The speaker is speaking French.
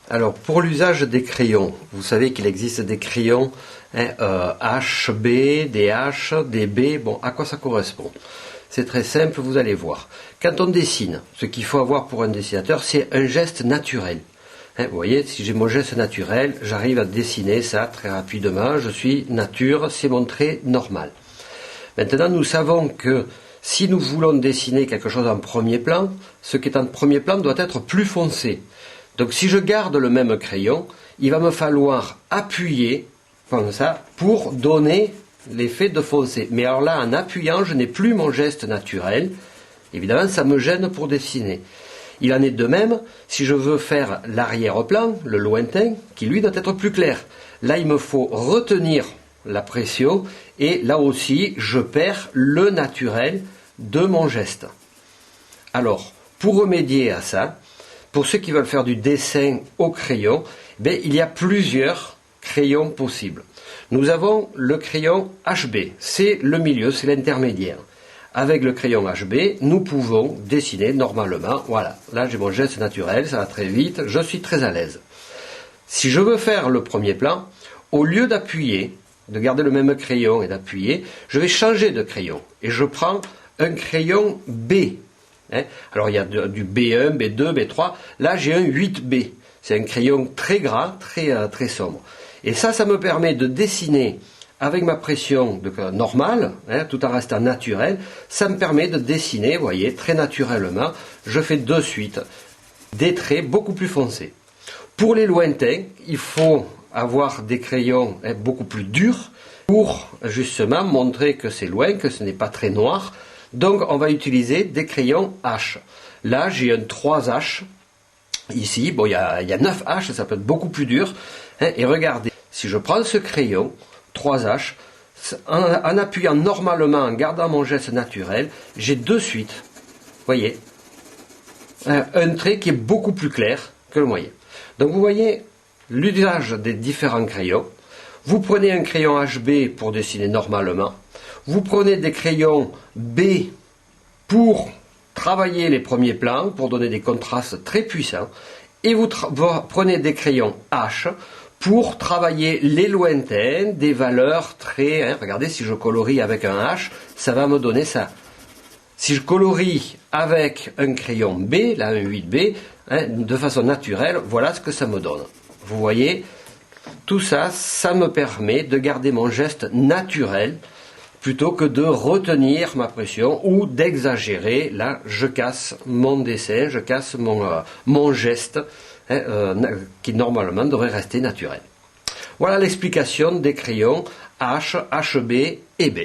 Alors, pour l'usage des crayons, vous savez qu'il existe des crayons HB, des H, des B. Bon, à quoi ça correspond? C'est très simple, vous allez voir. Quand on dessine, ce qu'il faut avoir pour un dessinateur, c'est un geste naturel. Vous voyez, si j'ai mon geste naturel, j'arrive à dessiner ça très rapidement. Je suis nature, c'est mon trait normal. Maintenant, nous savons que si nous voulons dessiner quelque chose en premier plan, ce qui est en premier plan doit être plus foncé. Donc si je garde le même crayon, il va me falloir appuyer comme ça pour donner l'effet de foncé. Mais alors là, en appuyant, je n'ai plus mon geste naturel. Évidemment, ça me gêne pour dessiner. Il en est de même si je veux faire l'arrière-plan, le lointain, qui lui doit être plus clair. Là, il me faut retenir la pression et là aussi, je perds le naturel de mon geste. Alors, pour remédier à ça, pour ceux qui veulent faire du dessin au crayon, il y a plusieurs crayons possibles. Nous avons le crayon HB, c'est le milieu, c'est l'intermédiaire. Avec le crayon HB, nous pouvons dessiner normalement. Voilà, là j'ai mon geste naturel, ça va très vite, je suis très à l'aise. Si je veux faire le premier plan, au lieu d'appuyer, de garder le même crayon et d'appuyer, je vais changer de crayon. Et je prends un crayon B. Alors il y a du B1, B2, B3. Là j'ai un 8B. C'est un crayon très gras, très sombre. Et ça me permet de dessiner avec ma pression normale, tout en restant naturel. Ça me permet de dessiner, vous voyez, très naturellement. Je fais de suite des traits beaucoup plus foncés. Pour les lointains, il faut avoir des crayons beaucoup plus durs pour justement montrer que c'est loin, que ce n'est pas très noir. Donc on va utiliser des crayons H. Là j'ai un 3H. Ici, bon, il y a 9H, ça peut être beaucoup plus dur. Et regardez, si je prends ce crayon 3H, en appuyant normalement, en gardant mon geste naturel, j'ai de suite, vous voyez, un trait qui est beaucoup plus clair que le moyen. Donc vous voyez l'usage des différents crayons. Vous prenez un crayon HB pour dessiner normalement. Vous prenez des crayons B pour travailler les premiers plans, pour donner des contrastes très puissants. Et vous prenez des crayons H pour travailler les lointains, des valeurs très... regardez, si je colorie avec un H, ça va me donner ça. Si je colorie avec un crayon B, là un 8B, de façon naturelle, voilà ce que ça me donne. Vous voyez, tout ça, ça me permet de garder mon geste naturel plutôt que de retenir ma pression ou d'exagérer. Là, je casse mon dessin, je casse mon geste qui normalement devrait rester naturel. Voilà l'explication des crayons H, HB et B.